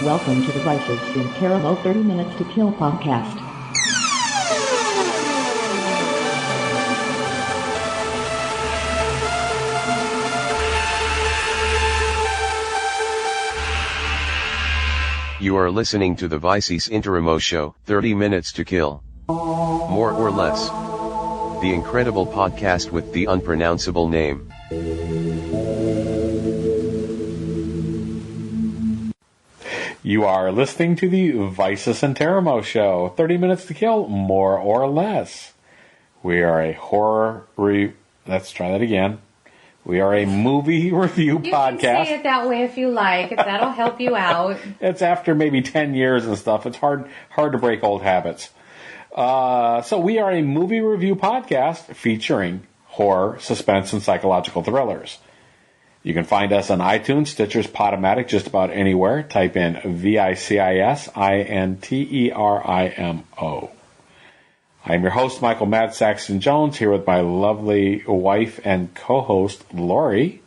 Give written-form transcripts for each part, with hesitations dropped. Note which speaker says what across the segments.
Speaker 1: Welcome to the Vicis Interimo 30 Minutes to Kill podcast.
Speaker 2: You are listening to the Vicis Interimo show, 30 Minutes to Kill. More or less. The incredible podcast with the unpronounceable name.
Speaker 3: You are listening to the Vicis Interimo show, 30 Minutes to Kill, more or less. We are a let's try that again. We are a movie review podcast.
Speaker 4: You can say it that way if you like. That'll help you out.
Speaker 3: It's after maybe 10 years and stuff. It's hard to break old habits. So we are a movie review podcast featuring horror, suspense, and psychological thrillers. You can find us on iTunes, Stitcher's, Podomatic, just about anywhere. Type in VICISINTERIMO. I'm your host, Michael Matt Saxton Jones, here with my lovely wife and co-host, Lori.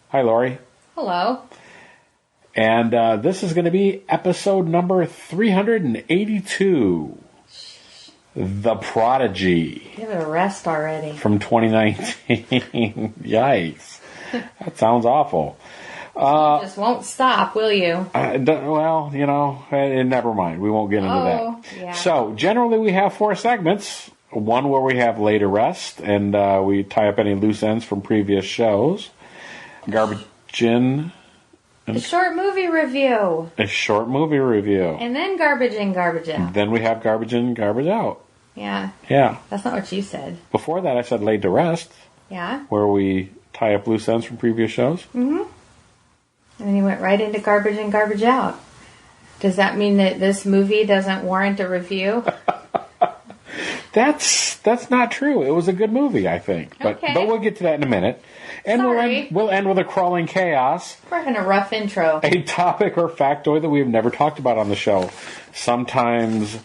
Speaker 3: Hi, Lori.
Speaker 4: Hello.
Speaker 3: And this is going to be episode number 382. The Prodigy.
Speaker 4: Give it a rest already.
Speaker 3: From 2019. Yikes. That sounds awful.
Speaker 4: You just won't stop, will you?
Speaker 3: Well, never mind. We won't get into that.
Speaker 4: Yeah.
Speaker 3: So, generally we have 4 segments. One where we have Lay to Rest, and we tie up any loose ends from previous shows. Garbage in.
Speaker 4: A short movie review.
Speaker 3: A short movie review.
Speaker 4: And then garbage in, garbage out.
Speaker 3: Then we have garbage in, garbage out.
Speaker 4: Yeah.
Speaker 3: Yeah.
Speaker 4: That's not what you said.
Speaker 3: Before that I said Laid to Rest.
Speaker 4: Yeah.
Speaker 3: Where we tie up loose ends from previous shows.
Speaker 4: Mm-hmm. And then you went right into garbage in, garbage out. Does that mean that this movie doesn't warrant a review?
Speaker 3: That's not true. It was a good movie, I think. But we'll get to that in a minute. And we'll end with a crawling chaos.
Speaker 4: We're having a rough intro.
Speaker 3: A topic or factoid that we've never talked about on the show. Sometimes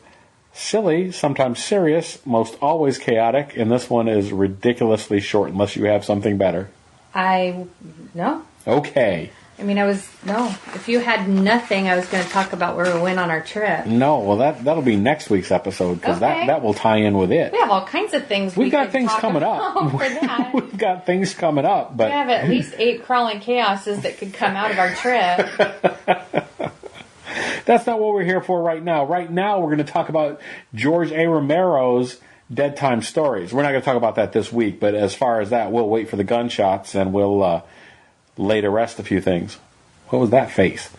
Speaker 3: silly, sometimes serious, most always chaotic, and this one is ridiculously short unless you have something better.
Speaker 4: No.
Speaker 3: Okay.
Speaker 4: If you had nothing, I was going to talk about where we went on our trip.
Speaker 3: No, well, that'll be next week's episode, because that will tie in with it.
Speaker 4: We have all kinds of things
Speaker 3: We've got things coming up.
Speaker 4: For that.
Speaker 3: We've got things coming up. But
Speaker 4: we have at least 8 crawling chaoses that could come out of our trip.
Speaker 3: That's not what we're here for right now. Right now, we're going to talk about George A. Romero's Dead Time Stories. We're not going to talk about that this week, but as far as that, we'll wait for the gunshots and we'll lay to rest a few things. What was that face?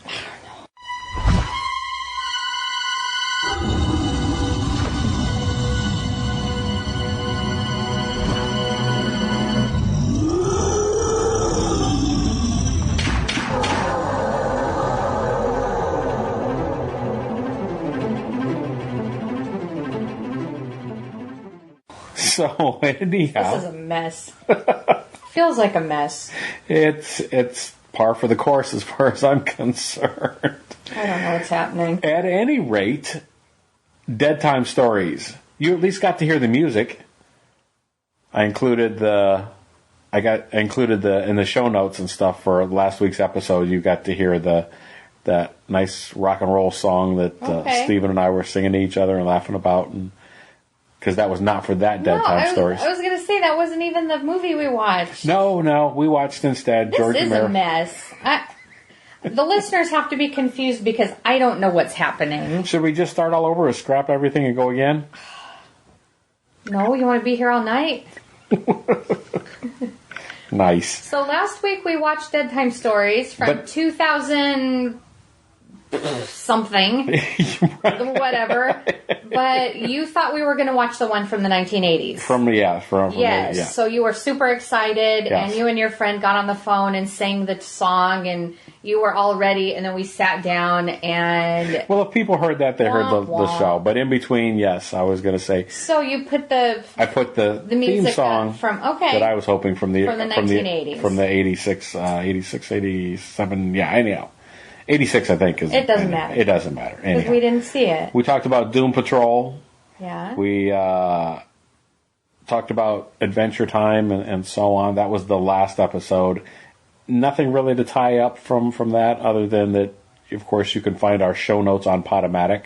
Speaker 3: So anyhow,
Speaker 4: this is a mess. Feels like a mess.
Speaker 3: It's par for the course as far as I'm concerned.
Speaker 4: I don't know what's happening.
Speaker 3: At any rate, Dead Time Stories. You at least got to hear the music. I included in the show notes and stuff for last week's episode. You got to hear that nice rock and roll song that Stephen and I were singing to each other and laughing about, and because that was not for that Dead Time Stories.
Speaker 4: I was going to say that wasn't even the movie we watched.
Speaker 3: No, we watched instead George
Speaker 4: This is a mess. The listeners have to be confused because I don't know what's happening.
Speaker 3: Should we just start all over or scrap everything and go again?
Speaker 4: No, you want to be here all night?
Speaker 3: Nice.
Speaker 4: So last week we watched Dead Time Stories from 2000 something, whatever. But you thought we were going to watch the one from the 1980s.
Speaker 3: Yes.
Speaker 4: So you were super excited, and you and your friend got on the phone and sang the song, and you were all ready, and then we sat down and...
Speaker 3: Well, if people heard that, they heard the show. But in between, yes, I was going to say...
Speaker 4: So you put
Speaker 3: I put the theme song
Speaker 4: from
Speaker 3: that I was hoping from the
Speaker 4: 1980s.
Speaker 3: From the 86, 87, anyhow. 86, I think.
Speaker 4: It doesn't matter.
Speaker 3: It doesn't matter.
Speaker 4: Because we didn't see it.
Speaker 3: We talked about Doom Patrol.
Speaker 4: Yeah.
Speaker 3: We talked about Adventure Time and so on. That was the last episode. Nothing really to tie up from that other than that, of course, you can find our show notes on Podomatic.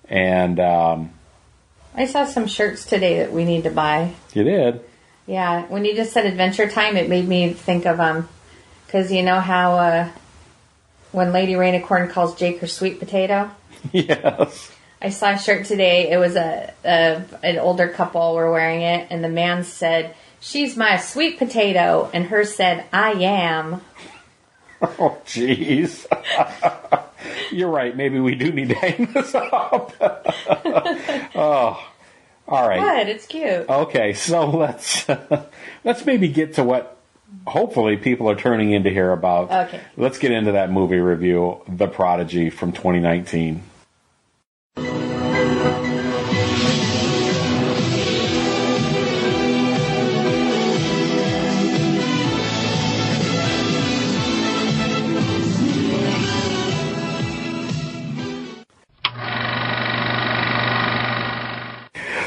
Speaker 3: And
Speaker 4: I saw some shirts today that we need to buy.
Speaker 3: You did?
Speaker 4: Yeah. When you just said Adventure Time, it made me think of, because you know how when Lady Rainicorn calls Jake her sweet potato?
Speaker 3: Yes.
Speaker 4: I saw a shirt today. It was an older couple were wearing it, and the man said, "She's my sweet potato," and her said, "I am."
Speaker 3: Oh, jeez. You're right. Maybe we do need to hang this up. Oh, all right.
Speaker 4: What? It's cute.
Speaker 3: Okay, so let's maybe get to what hopefully people are turning in to hear about.
Speaker 4: Okay.
Speaker 3: Let's get into that movie review, The Prodigy from 2019.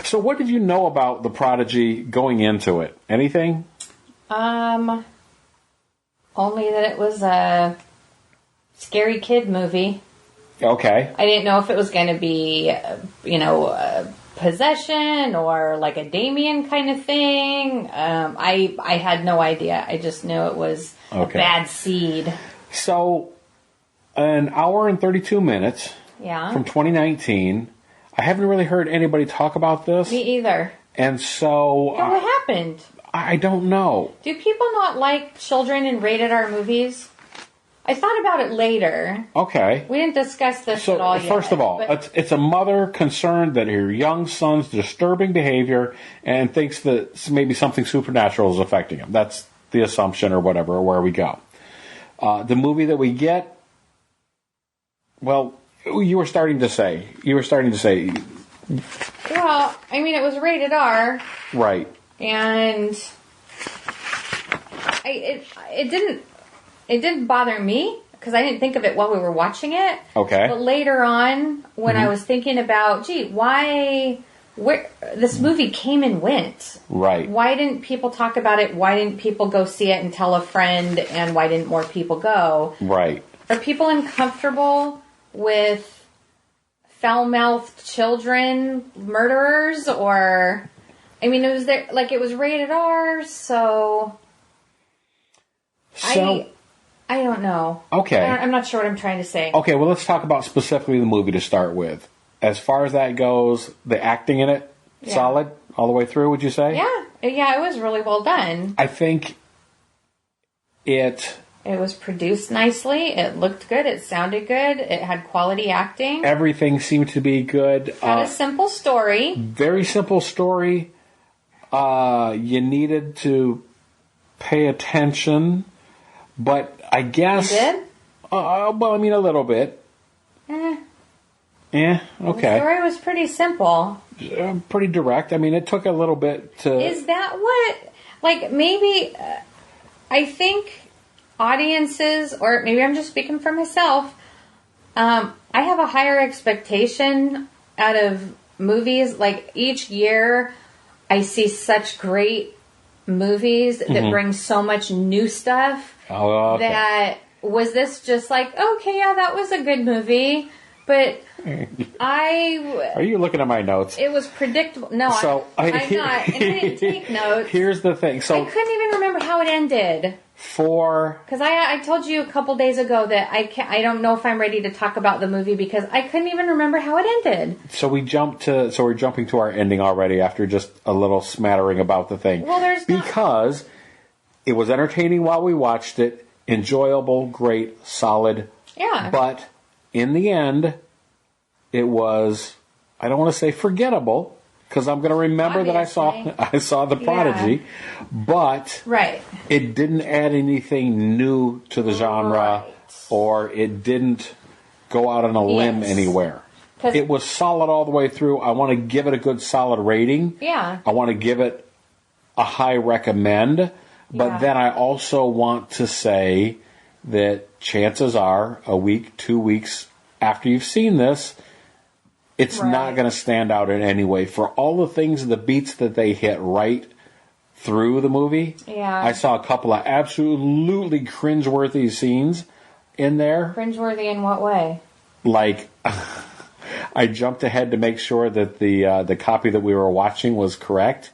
Speaker 3: So what did you know about The Prodigy going into it? Anything?
Speaker 4: Only that it was a scary kid movie.
Speaker 3: Okay.
Speaker 4: I didn't know if it was going to be, possession or like a Damien kind of thing. I had no idea. I just knew it was a bad seed.
Speaker 3: So, an hour and 32 minutes from 2019. I haven't really heard anybody talk about this.
Speaker 4: Me either.
Speaker 3: And so...
Speaker 4: What happened?
Speaker 3: I don't know.
Speaker 4: Do people not like children in rated R movies? I thought about it later.
Speaker 3: Okay.
Speaker 4: We didn't discuss this at all yet.
Speaker 3: First of all, it's a mother concerned that her young son's disturbing behavior and thinks that maybe something supernatural is affecting him. That's the assumption or whatever, or where we go. The movie that we get, well... You were starting to say. Well,
Speaker 4: I mean, it was rated R.
Speaker 3: Right.
Speaker 4: And it didn't bother me because I didn't think of it while we were watching it.
Speaker 3: Okay.
Speaker 4: But later on, when I was thinking about, where this movie came and went.
Speaker 3: Right.
Speaker 4: Why didn't people talk about it? Why didn't people go see it and tell a friend? And why didn't more people go?
Speaker 3: Right.
Speaker 4: Are people uncomfortable with foul-mouthed children murderers? Or, I mean, it was rated R, so I don't know.
Speaker 3: Okay.
Speaker 4: I'm not sure what I'm trying to say.
Speaker 3: Okay, well, let's talk about specifically the movie to start with. As far as that goes, the acting in it, solid all the way through, would you say?
Speaker 4: Yeah, it was really well done.
Speaker 3: I think it
Speaker 4: was produced nicely. It looked good. It sounded good. It had quality acting.
Speaker 3: Everything seemed to be good.
Speaker 4: Had a simple story.
Speaker 3: Very simple story. You needed to pay attention, but I guess...
Speaker 4: You did?
Speaker 3: Well, I mean, a little bit. Okay.
Speaker 4: The story was pretty simple.
Speaker 3: Pretty direct. I mean, it took a little bit to...
Speaker 4: Is that what... Like, maybe... I think... audiences, or maybe I'm just speaking for myself, I have a higher expectation out of movies. Like, each year I see such great movies that bring so much new stuff that was this just like, okay, yeah, that was a good movie, but
Speaker 3: Are you looking at my notes?
Speaker 4: It was predictable. No, I'm not. And I didn't take notes.
Speaker 3: Here's the thing. So
Speaker 4: I couldn't even remember how it ended. Because I told you a couple days ago that I don't know if I'm ready to talk about the movie because I couldn't even remember how it ended.
Speaker 3: So we're jumping to our ending already after just a little smattering about the thing.
Speaker 4: Well,
Speaker 3: because it was entertaining while we watched it, enjoyable, great, solid.
Speaker 4: Yeah.
Speaker 3: But in the end, it was, I don't want to say forgettable, because I'm going to remember that I saw The Prodigy, but it didn't add anything new to the genre, or it didn't go out on a limb anywhere. It was solid all the way through. I want to give it a good solid rating.
Speaker 4: Yeah.
Speaker 3: I want to give it a high recommend, but then I also want to say that chances are a week, 2 weeks after you've seen this, it's not going to stand out in any way. For all the things, the beats that they hit right through the movie, I saw a couple of absolutely cringeworthy scenes in there.
Speaker 4: Cringeworthy in what way?
Speaker 3: Like, I jumped ahead to make sure that the copy that we were watching was correct.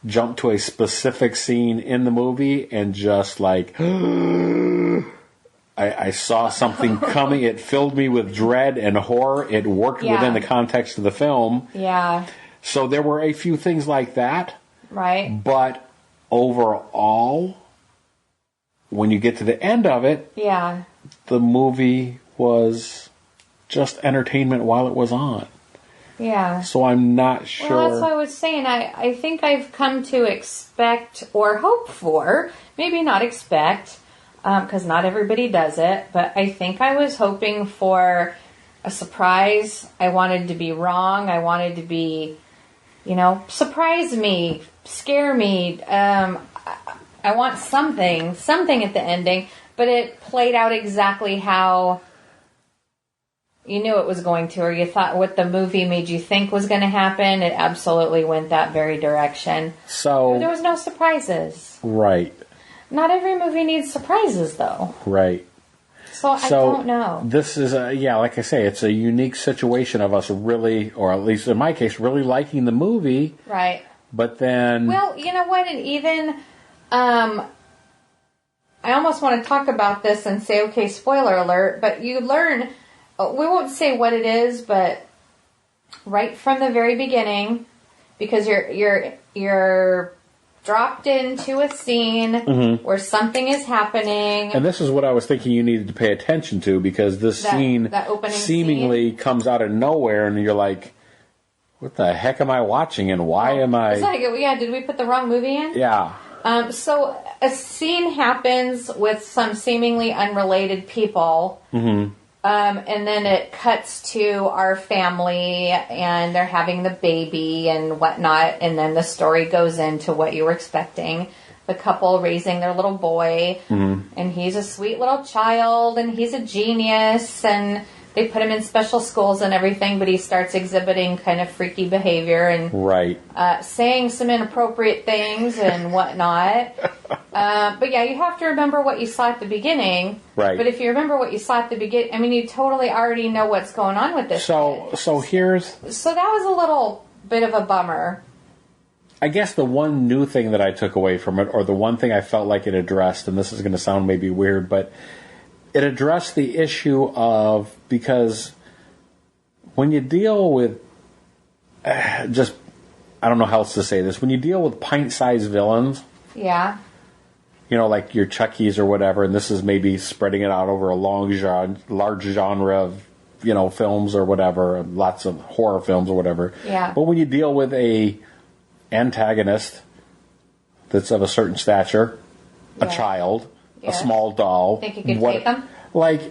Speaker 3: Jumped to a specific scene in the movie and just like, I saw something coming. It filled me with dread and horror. It worked within the context of the film.
Speaker 4: Yeah.
Speaker 3: So there were a few things like that.
Speaker 4: Right.
Speaker 3: But overall, when you get to the end of it, the movie was just entertainment while it was on.
Speaker 4: Yeah.
Speaker 3: So I'm not sure.
Speaker 4: Well, that's what I was saying. I think I've come to expect or hope for, maybe not expect, because not everybody does it, but I think I was hoping for a surprise. I wanted to be wrong. I wanted to be, surprise me, scare me. I want something at the ending, but it played out exactly how you knew it was going to, or you thought what the movie made you think was going to happen. It absolutely went that very direction.
Speaker 3: So
Speaker 4: there was no surprises.
Speaker 3: Right.
Speaker 4: Not every movie needs surprises, though.
Speaker 3: Right.
Speaker 4: So I don't know.
Speaker 3: This is, like I say, it's a unique situation of us really, or at least in my case, really liking the movie.
Speaker 4: Right.
Speaker 3: But then...
Speaker 4: Well, you know what? And even... I almost want to talk about this and say, okay, spoiler alert, but you learn... We won't say what it is, but right from the very beginning, because you're dropped into a scene where something is happening.
Speaker 3: And this is what I was thinking you needed to pay attention to, because this scene seemingly comes out of nowhere, and you're like, what the heck am I watching, and why am I...
Speaker 4: It's like, did we put the wrong movie in?
Speaker 3: Yeah.
Speaker 4: So a scene happens with some seemingly unrelated people. Mm-hmm. And then it cuts to our family, and they're having the baby and whatnot, and then the story goes into what you were expecting. The couple raising their little boy, and he's a sweet little child, and he's a genius, and they put him in special schools and everything, but he starts exhibiting kind of freaky behavior and saying some inappropriate things and whatnot. But yeah, you have to remember what you saw at the beginning.
Speaker 3: Right.
Speaker 4: But if you remember what you saw at the beginning, I mean, you totally already know what's going on with this kid.
Speaker 3: So here's...
Speaker 4: So that was a little bit of a bummer.
Speaker 3: I guess the one new thing that I took away from it, or the one thing I felt like it addressed, and this is going to sound maybe weird, but it addressed the issue of, because when you deal with I don't know how else to say this, when you deal with pint-sized villains, like your Chuckies or whatever, and this is maybe spreading it out over a large genre of, films or whatever, lots of horror films or whatever.
Speaker 4: Yeah.
Speaker 3: But when you deal with a antagonist that's of a certain stature, a child, a small doll.
Speaker 4: Think you could take them?
Speaker 3: Like,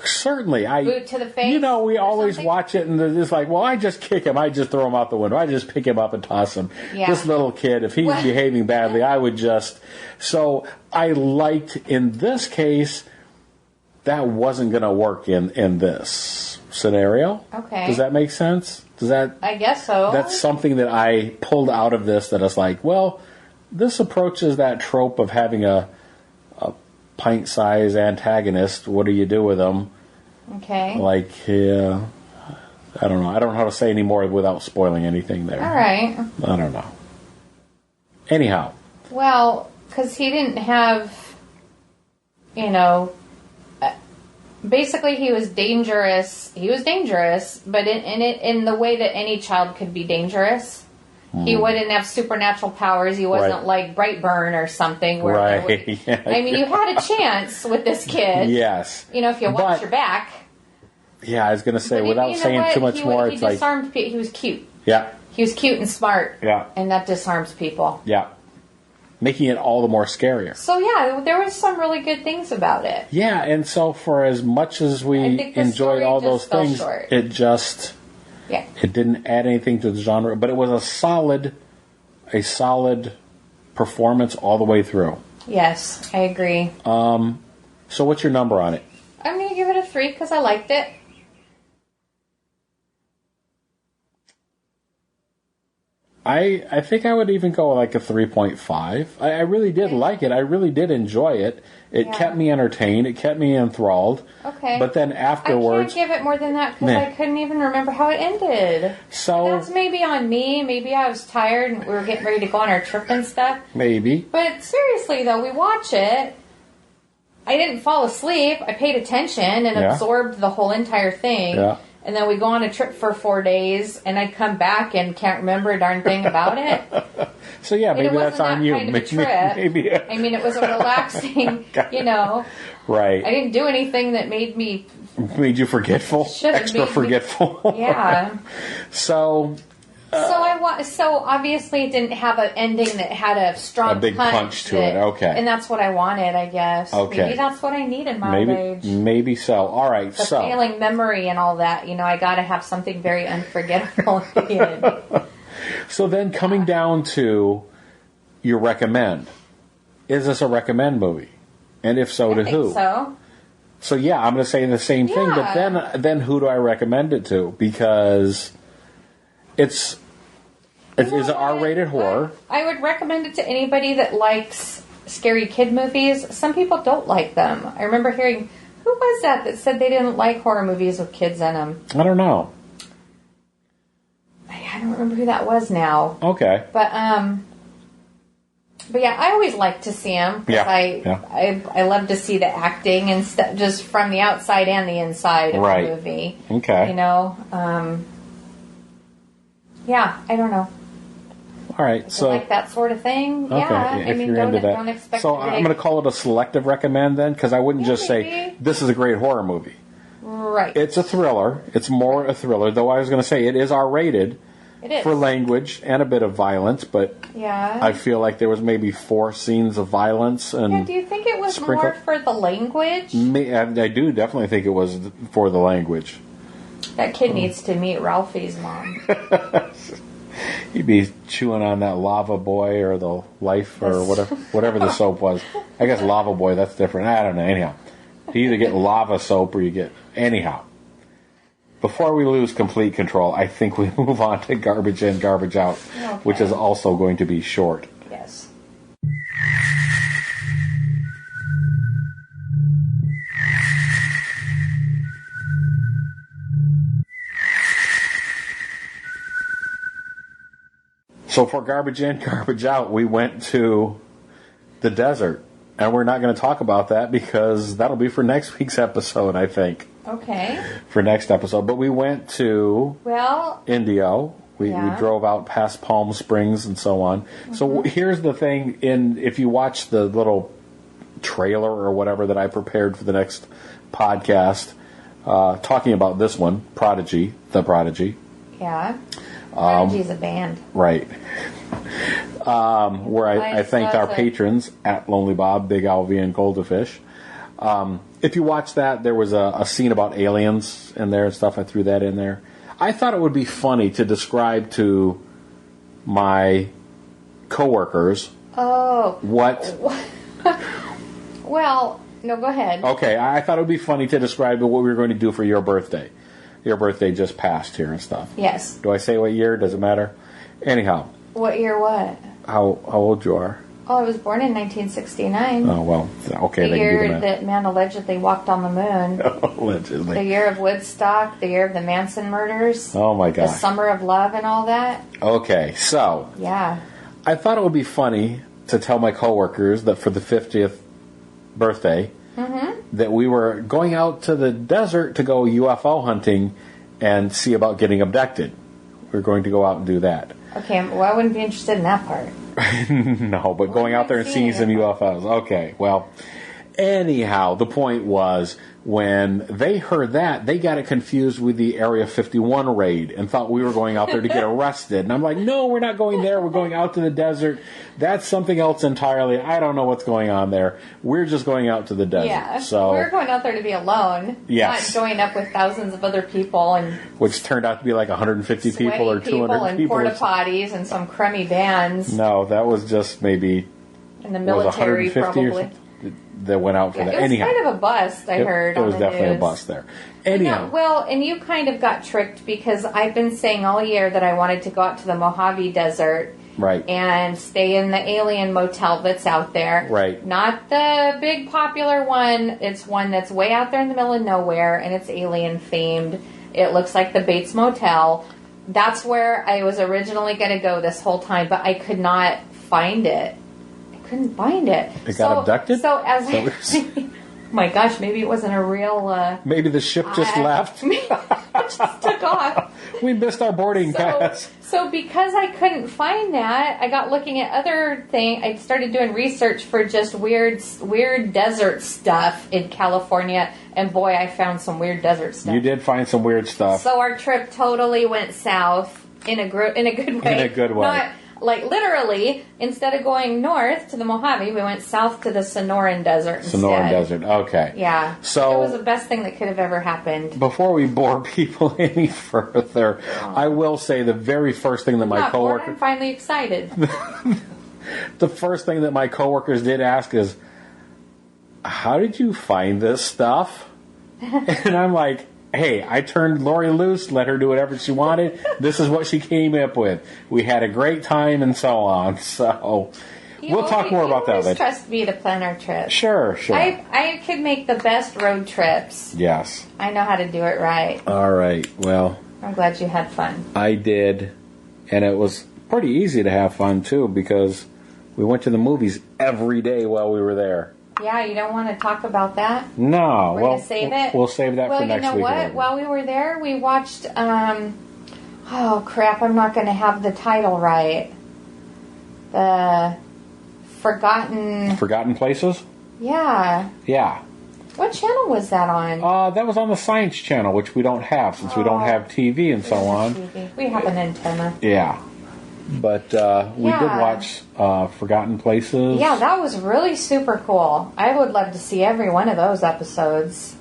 Speaker 3: certainly.
Speaker 4: Boot to the face?
Speaker 3: We always watch it, and they're just like, well, I just kick him. I just throw him out the window. I just pick him up and toss him.
Speaker 4: Yeah.
Speaker 3: This little kid, if he's behaving badly, I would just... So I liked, in this case, that wasn't going to work in this scenario.
Speaker 4: Okay.
Speaker 3: Does that make sense?
Speaker 4: I guess so.
Speaker 3: That's something that I pulled out of this, that it's like, well, this approaches that trope of having a pint-sized antagonist. What do you do with them?
Speaker 4: Okay.
Speaker 3: Like, I don't know. I don't know how to say any more without spoiling anything there.
Speaker 4: All right.
Speaker 3: I don't know. Anyhow.
Speaker 4: Well, because he didn't have, basically he was dangerous. He was dangerous, but in the way that any child could be dangerous. He wouldn't have supernatural powers. He wasn't like Brightburn or something. Where I mean, you had a chance with this kid.
Speaker 3: Yes.
Speaker 4: If you watch your back.
Speaker 3: Yeah, I was going to say, without saying too much more, it's like...
Speaker 4: He was cute.
Speaker 3: Yeah.
Speaker 4: He was cute and smart.
Speaker 3: Yeah.
Speaker 4: And that disarms people.
Speaker 3: Yeah. Making it all the more scarier.
Speaker 4: So, yeah, there was some really good things about it.
Speaker 3: Yeah, and so for as much as we enjoyed all those things, it just...
Speaker 4: Yeah.
Speaker 3: It didn't add anything to the genre, but it was a solid performance all the way through.
Speaker 4: Yes, I agree.
Speaker 3: So what's your number on it?
Speaker 4: I'm going to give it a 3 because I liked it.
Speaker 3: I think I would even go like a 3.5. I really did like it. I really did enjoy it. It kept me entertained. It kept me enthralled.
Speaker 4: Okay.
Speaker 3: But then afterwards...
Speaker 4: I can't give it more than that because I couldn't even remember how it ended.
Speaker 3: So...
Speaker 4: That's maybe on me. Maybe I was tired and we were getting ready to go on our trip and stuff.
Speaker 3: Maybe.
Speaker 4: But seriously, though, we watch it. I didn't fall asleep. I paid attention and absorbed the whole entire thing.
Speaker 3: Yeah.
Speaker 4: And then we go on a trip for 4 days, and I come back and can't remember a darn thing about it.
Speaker 3: So yeah, maybe that's on you.
Speaker 4: Kind of a trip.
Speaker 3: Maybe.
Speaker 4: I mean, it was a relaxing,
Speaker 3: Right.
Speaker 4: I didn't do anything that made me...
Speaker 3: Made you forgetful? Extra forgetful?
Speaker 4: Yeah.
Speaker 3: So
Speaker 4: obviously it didn't have an ending that had a strong
Speaker 3: a big punch to it. Okay.
Speaker 4: And that's what I wanted, I guess.
Speaker 3: Okay.
Speaker 4: Maybe that's what I need in my age.
Speaker 3: Maybe so. All right.
Speaker 4: The failing memory and all that. I got to have something very unforgettable at the end.
Speaker 3: So then coming down to your recommend. Is this a recommend movie? And if so, to who?
Speaker 4: So.
Speaker 3: So yeah, I'm going to say the same thing. But then who do I recommend it to? Because... It is an R-rated horror.
Speaker 4: I would recommend it to anybody that likes scary kid movies. Some people don't like them. I remember hearing, who was that said they didn't like horror movies with kids in them?
Speaker 3: I don't know.
Speaker 4: I don't remember who that was now.
Speaker 3: Okay.
Speaker 4: But yeah, I always like to see them. I love to see the acting and stuff, just from the outside and the inside of the movie.
Speaker 3: Okay.
Speaker 4: Yeah, I don't know.
Speaker 3: All right,
Speaker 4: so like that sort of thing.
Speaker 3: Okay,
Speaker 4: yeah,
Speaker 3: if you're into that.
Speaker 4: Don't expect.
Speaker 3: So I'm going to call it a selective recommend then, because I wouldn't just say this is a great horror movie.
Speaker 4: Right.
Speaker 3: It's a thriller. It's more a thriller, though. I was going to say it is R-rated.
Speaker 4: It is.
Speaker 3: For language and a bit of violence, but I feel like there was maybe 4 scenes of violence. And
Speaker 4: do you think it was more for the language?
Speaker 3: I do definitely think it was for the language.
Speaker 4: That kid needs to meet Ralphie's mom.
Speaker 3: He'd be chewing on that Lava Boy or the Life or whatever the soap was. I guess Lava Boy, that's different. I don't know. Anyhow, you either get lava soap or you get... Anyhow. Before we lose complete control, I think we move on to Garbage In, Garbage Out, which is also going to be short.
Speaker 4: Yes.
Speaker 3: So for Garbage In, Garbage Out, we went to the desert. And we're not going to talk about that because that'll be for next week's episode, I think.
Speaker 4: Okay.
Speaker 3: For next episode. But we went to Indio. We drove out past Palm Springs and so on. Mm-hmm. So here's the thing. If you watch the little trailer or whatever that I prepared for the next podcast, talking about this one, Prodigy, the Prodigy.
Speaker 4: Yeah. Prodigy's a band.
Speaker 3: Right. Where I thanked our patrons at Lonely Bob, Big Alvy, and Goldafish. If you watch that, there was a scene about aliens in there and stuff. I threw that in there. I thought it would be funny to describe to my coworkers what...
Speaker 4: Well, no, go ahead.
Speaker 3: Okay, I thought it would be funny to describe what we were going to do for your birthday. Your birthday just passed here and stuff.
Speaker 4: Yes.
Speaker 3: Do I say what year? Does it matter? Anyhow.
Speaker 4: What year what?
Speaker 3: How old you are?
Speaker 4: Oh, I was born in 1969.
Speaker 3: Oh, well, okay.
Speaker 4: The year that man allegedly walked on the moon.
Speaker 3: Allegedly.
Speaker 4: The year of Woodstock, the year of the Manson murders.
Speaker 3: Oh, my God.
Speaker 4: The summer of love and all that.
Speaker 3: Okay, so.
Speaker 4: Yeah.
Speaker 3: I thought it would be funny to tell my coworkers that for the 50th birthday, that we were going out to the desert to go UFO hunting and see about getting abducted. We're going to go out and do that.
Speaker 4: Okay, well, I wouldn't be interested in that part.
Speaker 3: No, but going out there and seeing some UFOs. Okay, well, anyhow, the point was when they heard that, they got it confused with the Area 51 raid and thought we were going out there to get arrested. And I'm like, no, we're not going there. We're going out to the desert. That's something else entirely. I don't know what's going on there. We're just going out to the desert.
Speaker 4: Yeah,
Speaker 3: so
Speaker 4: we're going out there to be alone.
Speaker 3: Yes.
Speaker 4: Not going up with thousands of other people. And
Speaker 3: which turned out to be like 150 people or 200 people.
Speaker 4: And porta potties and some crummy bands.
Speaker 3: No, that was just maybe...
Speaker 4: In the military, probably.
Speaker 3: that went out for that.
Speaker 4: It was
Speaker 3: Anyhow,
Speaker 4: kind of a bust, I heard.
Speaker 3: It was
Speaker 4: on the
Speaker 3: definitely
Speaker 4: news.
Speaker 3: a bust there. Anyhow.
Speaker 4: No, well, and you kind of got tricked because I've been saying all year that I wanted to go out to the Mojave Desert.
Speaker 3: Right.
Speaker 4: And stay in the alien motel that's out there.
Speaker 3: Right.
Speaker 4: Not the big popular one. It's one that's way out there in the middle of nowhere, and it's alien themed. It looks like the Bates Motel. That's where I was originally going to go this whole time, but I could not find it. I couldn't find it.
Speaker 3: It got abducted?
Speaker 4: So as my gosh, maybe it wasn't a real...
Speaker 3: maybe the ship just left.
Speaker 4: It just took off.
Speaker 3: We missed our boarding pass.
Speaker 4: So because I couldn't find that, I got looking at other things. I started doing research for just weird desert stuff in California, and boy, I found some weird desert stuff.
Speaker 3: You did find some weird stuff.
Speaker 4: So our trip totally went south in a good way.
Speaker 3: In a good way.
Speaker 4: Not like literally. Instead of going north to the Mojave, we went south to the Sonoran Desert instead.
Speaker 3: Sonoran Desert. Okay.
Speaker 4: Yeah.
Speaker 3: So
Speaker 4: it was the best thing that could have ever happened.
Speaker 3: Before we bore people any further, I will say the very first thing that my coworker...
Speaker 4: I'm finally excited.
Speaker 3: The first thing that my coworkers did ask is, how did you find this stuff? And I'm like, hey, I turned Lori loose, let her do whatever she wanted. This is what she came up with. We had a great time and so on. So we'll talk more about that later.
Speaker 4: Trust me to plan our trips.
Speaker 3: Sure.
Speaker 4: I could make the best road trips.
Speaker 3: Yes.
Speaker 4: I know how to do it right.
Speaker 3: All right. Well,
Speaker 4: I'm glad you had fun.
Speaker 3: I did. And it was pretty easy to have fun, too, because we went to the movies every day while we were there.
Speaker 4: Yeah, you don't want to talk about that?
Speaker 3: No.
Speaker 4: We're going to save it?
Speaker 3: We'll save that for next week.
Speaker 4: Well, you know what? While we were there, we watched, oh, crap, I'm not going to have the title right. The Forgotten
Speaker 3: Places?
Speaker 4: Yeah.
Speaker 3: Yeah.
Speaker 4: What channel was that on?
Speaker 3: That was on the Science Channel, which we don't have since we don't have TV and so on.
Speaker 4: TV. We have an antenna.
Speaker 3: Yeah. But we did watch Forgotten Places.
Speaker 4: Yeah, that was really super cool. I would love to see every one of those episodes.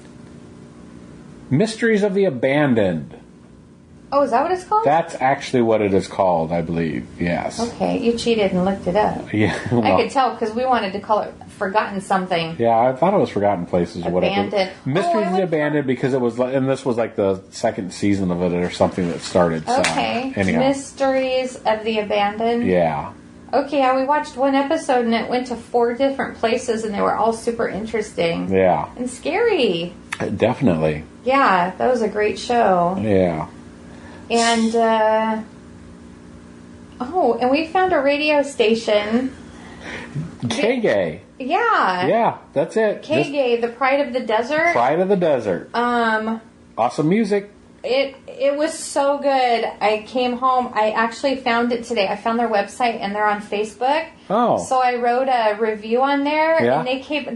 Speaker 3: Mysteries of the Abandoned.
Speaker 4: Oh, is that what it's called?
Speaker 3: That's actually what it is called, I believe. Yes.
Speaker 4: Okay, you cheated and looked it up.
Speaker 3: Yeah. Well,
Speaker 4: I could tell because we wanted to call it Forgotten Something.
Speaker 3: Yeah, I thought it was Forgotten Places or whatever.
Speaker 4: Abandoned.
Speaker 3: Mysteries of the Abandoned because it was, and this was like the second season of it or something that started.
Speaker 4: Okay.
Speaker 3: So, anyhow.
Speaker 4: Mysteries of the Abandoned.
Speaker 3: Yeah.
Speaker 4: Okay, yeah, we watched one episode and it went to 4 different places and they were all super interesting.
Speaker 3: Yeah.
Speaker 4: And scary.
Speaker 3: Definitely.
Speaker 4: Yeah, that was a great show.
Speaker 3: Yeah.
Speaker 4: And, and we found a radio station.
Speaker 3: K-Gay.
Speaker 4: Yeah.
Speaker 3: Yeah, that's it.
Speaker 4: K-Gay, the Pride of the Desert.
Speaker 3: Pride of the Desert. Awesome music.
Speaker 4: It was so good. I came home. I actually found it today. I found their website and they're on Facebook.
Speaker 3: Oh.
Speaker 4: So I wrote a review on there,
Speaker 3: yeah.
Speaker 4: and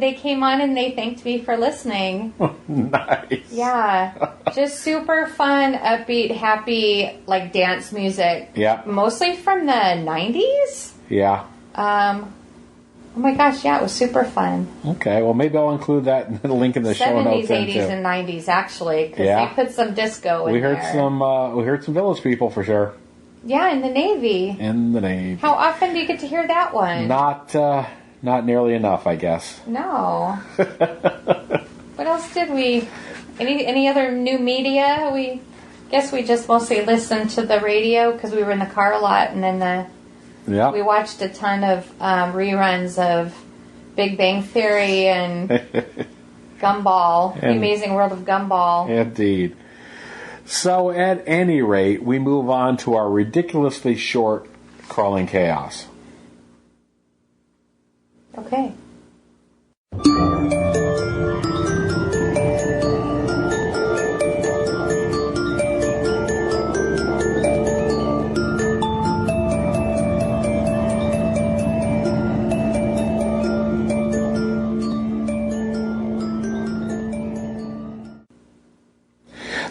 Speaker 4: they came on and they thanked me for listening.
Speaker 3: Nice.
Speaker 4: Yeah. Just super fun, upbeat, happy, like dance music.
Speaker 3: Yeah.
Speaker 4: Mostly from the 90s.
Speaker 3: Yeah.
Speaker 4: Oh my gosh, yeah, it was super fun.
Speaker 3: Okay, well maybe I'll include that in the link in the show notes.
Speaker 4: 70s, 80s, and 90s actually, because they put some disco in there.
Speaker 3: We heard some Village People for sure.
Speaker 4: Yeah, in the Navy.
Speaker 3: In the Navy.
Speaker 4: How often do you get to hear that one?
Speaker 3: Not nearly enough, I guess.
Speaker 4: No. What else did we? Any other new media? We guess we just mostly listened to the radio because we were in the car a lot, and then we watched a ton of reruns of Big Bang Theory and Gumball, The Amazing World of Gumball.
Speaker 3: Indeed. So at any rate, we move on to our ridiculously short Crawling Chaos.
Speaker 4: Okay.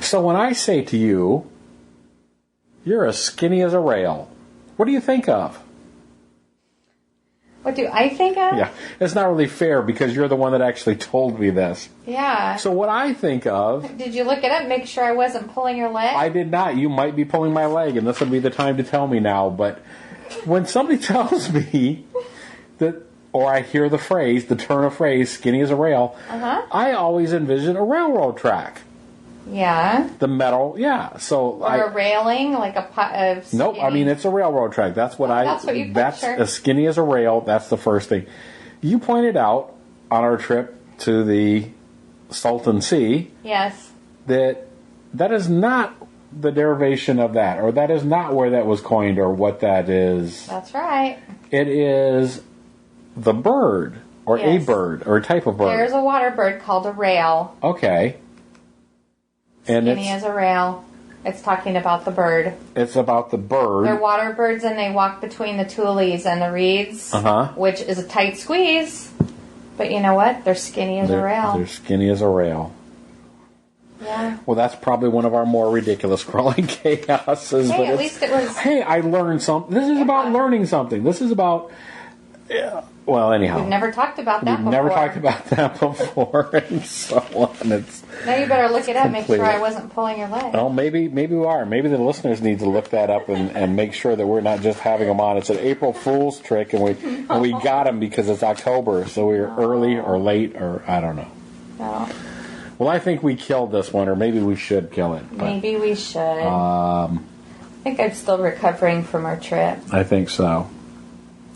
Speaker 3: So when I say to you, you're as skinny as a rail, what do you think of?
Speaker 4: What do I think of?
Speaker 3: Yeah, it's not really fair because you're the one that actually told me this.
Speaker 4: Yeah.
Speaker 3: So what I think of...
Speaker 4: Did you look it up, make sure I wasn't pulling your leg?
Speaker 3: I did not. You might be pulling my leg, and this would be the time to tell me now. But when somebody tells me that or I hear the turn of phrase, skinny as a rail, I always envision a railroad track.
Speaker 4: Yeah.
Speaker 3: The metal, yeah. So
Speaker 4: or a railing, like a pot of.
Speaker 3: Nope, I mean it's a railroad track. That's what
Speaker 4: That's what you picture.
Speaker 3: That's as skinny as a rail. That's the first thing. You pointed out on our trip to the Salton Sea.
Speaker 4: Yes.
Speaker 3: That is not the derivation of that, or that is not where that was coined, or what that is.
Speaker 4: That's right.
Speaker 3: It is the bird, or a bird, or a type of bird.
Speaker 4: There's a water bird called a rail.
Speaker 3: Okay. And
Speaker 4: Skinny as a rail. It's talking about the bird.
Speaker 3: It's about the bird.
Speaker 4: They're water birds, and they walk between the tules and the reeds, which is a tight squeeze. But you know what? They're skinny as a rail.
Speaker 3: They're skinny as a rail.
Speaker 4: Yeah.
Speaker 3: Well, that's probably one of our more ridiculous crawling chaoses.
Speaker 4: Hey,
Speaker 3: but
Speaker 4: at least it was...
Speaker 3: Hey, I learned something. This is about learning something. This is about... Well, anyhow.
Speaker 4: We've never talked about that before.
Speaker 3: We've never talked about that before, and so on.
Speaker 4: Now you better look it up, make sure I wasn't pulling your leg.
Speaker 3: Well, maybe we are. Maybe the listeners need to look that up and make sure that we're not just having them on. It's an April Fool's trick, and we got them because it's October, so we're early or late, or I don't know.
Speaker 4: No.
Speaker 3: Well, I think we killed this one, or maybe we should kill it. But,
Speaker 4: maybe we should. I think I'm still recovering from our trip.
Speaker 3: I think so.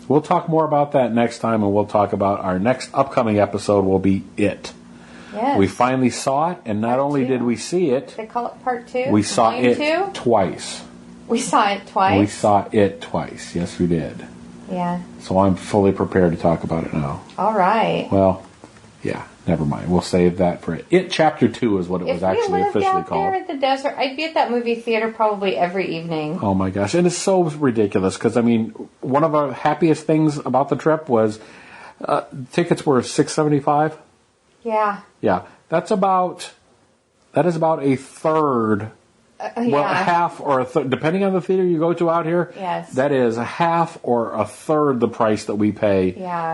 Speaker 3: We'll talk more about that next time, and we'll talk about our next upcoming episode will be It.
Speaker 4: Yes.
Speaker 3: We finally saw it, and not only did we see it...
Speaker 4: They call it Part 2?
Speaker 3: We saw it
Speaker 4: 2?
Speaker 3: twice.
Speaker 4: We saw it twice?
Speaker 3: We saw it twice. Yes, we did.
Speaker 4: Yeah.
Speaker 3: So I'm fully prepared to talk about it now.
Speaker 4: All right.
Speaker 3: Well, yeah, never mind. We'll save that for it. It Chapter 2 is what it was actually officially called.
Speaker 4: If we lived out there in the desert, I'd be at that movie theater probably every evening.
Speaker 3: Oh my gosh. And it's so ridiculous because, I mean, one of our happiest things about the trip was tickets were $6.75.
Speaker 4: Yeah.
Speaker 3: Yeah. That is about a third. Well, a half or a third, depending on the theater you go to out here.
Speaker 4: Yes.
Speaker 3: That is a half or a third the price that we pay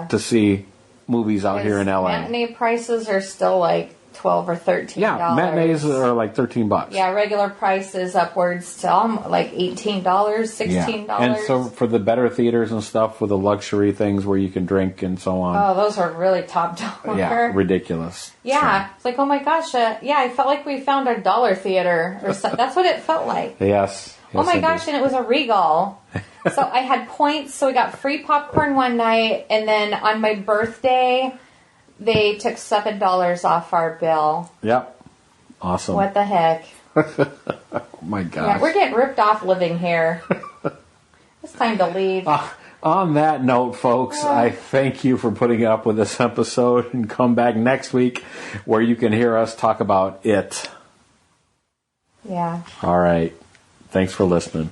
Speaker 3: to see movies out here in LA.
Speaker 4: Matinee prices are still like $12 or $13.
Speaker 3: Yeah, matinees are like $13.
Speaker 4: Yeah, regular prices upwards to like $18, $16.
Speaker 3: Yeah. And so for the better theaters and stuff with the luxury things where you can drink and so on.
Speaker 4: Oh, those are really top dollar.
Speaker 3: Yeah, ridiculous.
Speaker 4: Yeah,
Speaker 3: so.
Speaker 4: It's like, oh my gosh, I felt like we found our dollar theater or something. That's what it felt like.
Speaker 3: Yes.
Speaker 4: Oh my gosh, and it was a Regal. So I had points, so we got free popcorn one night, and then on my birthday, they took $7 off our bill.
Speaker 3: Yep. Awesome.
Speaker 4: What the heck?
Speaker 3: Oh my gosh.
Speaker 4: Yeah, we're getting ripped off living here. It's time to leave.
Speaker 3: On that note, folks, I thank you for putting up with this episode, and come back next week where you can hear us talk about it.
Speaker 4: Yeah.
Speaker 3: All right. Thanks for listening.